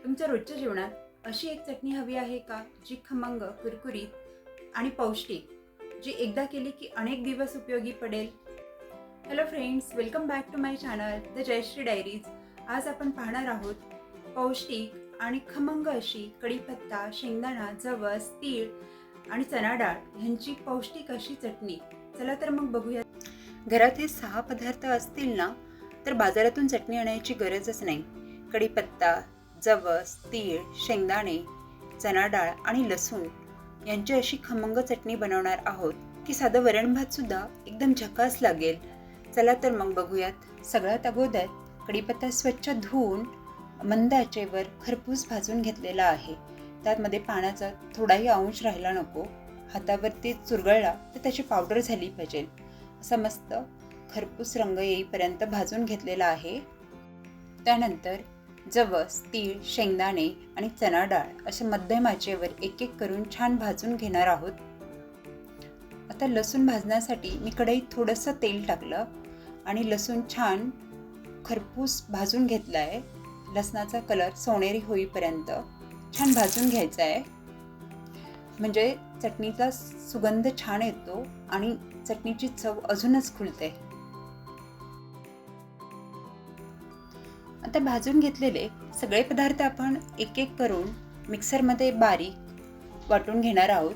तुमच्या रोजच्या जेवणात अशी एक चटणी हवी आहे का, जी खमंग, कुरकुरीत आणि पौष्टिक, जी एकदा केली की अनेक दिवस उपयोगी पडेल? Hello friends, welcome back to my channel the Jayshree diaries. आज आपण पाहणार आहोत पौष्टिक आणि खमंग अशी कढीपत्ता, शेंगदाणा, जवस, तीळ आणि चणा डाळ ह्यांची पौष्टिक अशी चटणी. चला तर मग बघूया. घरात हे 6 पदार्थ असतील ना, तर बाजारातून चटणी आणायची गरजच नाही. कढीपत्ता, जवस, तीळ, शेंगदाणे, चणा डाळ आणि लसूण यांची अशी खमंग चटणी बनवणार आहोत की साधं वरण भात सुद्धा एकदम झकास लागेल. चला तर मग बघूयात. सगळ्यात अगोदर कढीपत्ता स्वच्छ धुवून मंद आचेवर खरपूस भाजून घेतलेला आहे. त्यामध्ये पाण्याचा थोडाही अंश राहिला नको. हातावरती चुरगळला तर त्याची पावडर झाली पाहिजे. असा मस्त खरपूस रंग येईपर्यंत भाजून घेतलेला आहे. त्यानंतर जवस, तीळ, शेंगदाणे आणि चणा डाळ असे मध्यम आचेवर एक एक करून छान भाजून घेणार आहोत. आता लसूण भाजण्यासाठी मी कढईत थोडंसं तेल टाकलं आणि लसूण छान खरपूस भाजून घेतला आहे. लसणाचा कलर सोनेरी होईपर्यंत छान भाजून घ्यायचा आहे, म्हणजे चटणीचा सुगंध छान येतो आणि चटणीची चव अजूनच खुलते. आता भाजून घेतलेले सगळे पदार्थ आपण एक एक करून मिक्सरमध्ये बारीक वाटून घेणार आहोत.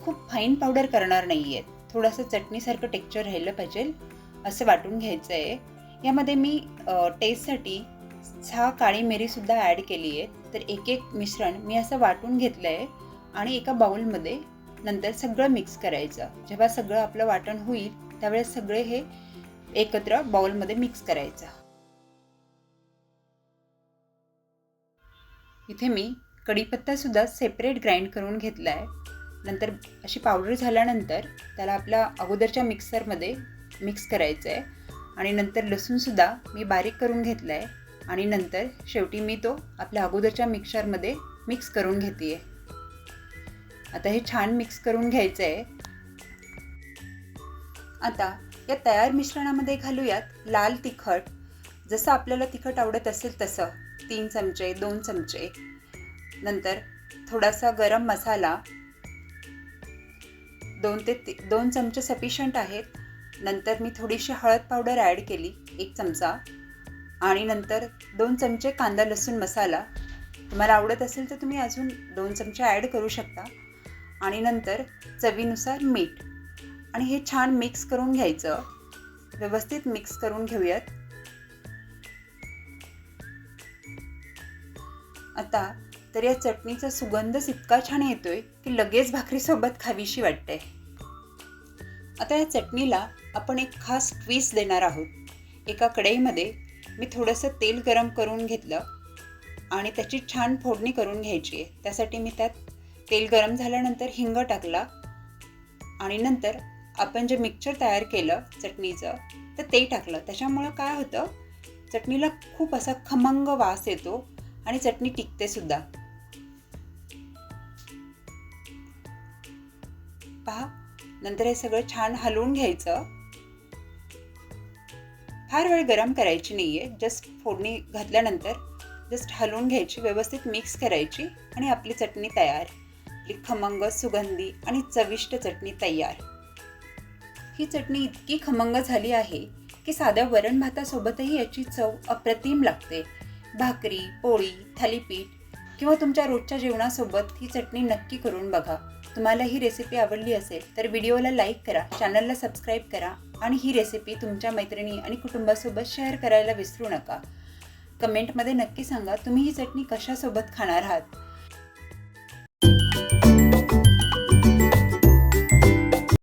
खूप फाईन पावडर करणार नाही आहे. थोडंसं चटणीसारखं टेक्स्चर राहिलं पाहिजे असं वाटून घ्यायचं आहे. यामध्ये मी टेस्टसाठी 6 काळी मिरीसुद्धा ॲड केली आहे. तर एक एक मिश्रण मी असं वाटून घेतलं आहे आणि एका बाउलमध्ये नंतर सगळं मिक्स करायचं. जेव्हा सगळं आपलं वाटण होईल त्यावेळेस सगळे हे एकत्र बाउलमध्ये मिक्स करायचं. इथे मी कढीपत्तासुद्धा सेपरेट ग्राइंड करून घेतला आहे. नंतर अशी पावडर झाल्यानंतर त्याला आपल्या अगोदरच्या मिक्सरमध्ये मिक्स करायचं आहे आणि नंतर लसूणसुद्धा मी बारीक करून घेतला आहे आणि नंतर शेवटी मी तो आपल्या अगोदरच्या मिक्सरमध्ये मिक्स करून घेते आहे. आता हे छान मिक्स करून घ्यायचं आहे. आता या तयार मिश्रणामध्ये घालूयात लाल तिखट. जसं आपल्याला तिखट आवडत असेल तसं 3 चमचे, 2 चमचे. नंतर थोडासा गरम मसाला 2 चमचे सफिशियंट आहेत. नंतर मी थोडीशी हळद पावडर ॲड केली 1 चमचा आणि नंतर 2 चमचे कांदा लसूण मसाला. तुम्हाला आवडत असेल तर तुम्ही अजून 2 चमचे ॲड करू शकता. आणि नंतर चवीनुसार मीठ आणि हे छान मिक्स करून घ्यायचं. व्यवस्थित मिक्स करून घेऊयात. आता तर या चटणीचा सुगंधच इतका छान येतोय की लगेच भाकरीसोबत खावीशी वाटते. आता या चटणीला आपण एक खास ट्विस्ट देणार आहोत. एका कढईमध्ये मी थोडंसं तेल गरम करून घेतलं आणि त्याची छान फोडणी करून घ्यायची आहे. त्यासाठी मी त्यात तेल गरम झाल्यानंतर हिंग टाकला आणि नंतर आपण जे मिक्सचर तयार केलं चटणीचं तर ते टाकलं. त्याच्यामुळं काय होतं, चटणीला खूप असा खमंग वास येतो आणि चटणी टिकते सुद्धा. पहा, नंतर हे सगळं छान हलवून घ्यायचं. फार वेळ गरम करायची नाही आहे. जस्ट फोडणी घातल्यानंतर जस्ट हलवून घ्यायची, व्यवस्थित मिक्स करायची आणि आपली चटणी तयार. आपली खमंग, सुगंधी आणि चविष्ट चटणी तयार. ही चटणी इतकी खमंग झाली आहे की साध्या वरण भातासोबतही याची चव अप्रतिम लागते. भाकरी, पोळी, थालीपीठ किंवा तुमच्या रोजच्या जेवणासोबत ही चटणी नक्की करून बघा. तुम्हाला ही रेसिपी आवडली असेल तर व्हिडिओला लाईक करा, चॅनलला सबस्क्राईब करा आणि ही रेसिपी तुमच्या मैत्रिणी आणि कुटुंबासोबत शेअर करायला विसरू नका. कमेंटमध्ये नक्की सांगा तुम्ही ही चटणी कशासोबत खाणार आहात.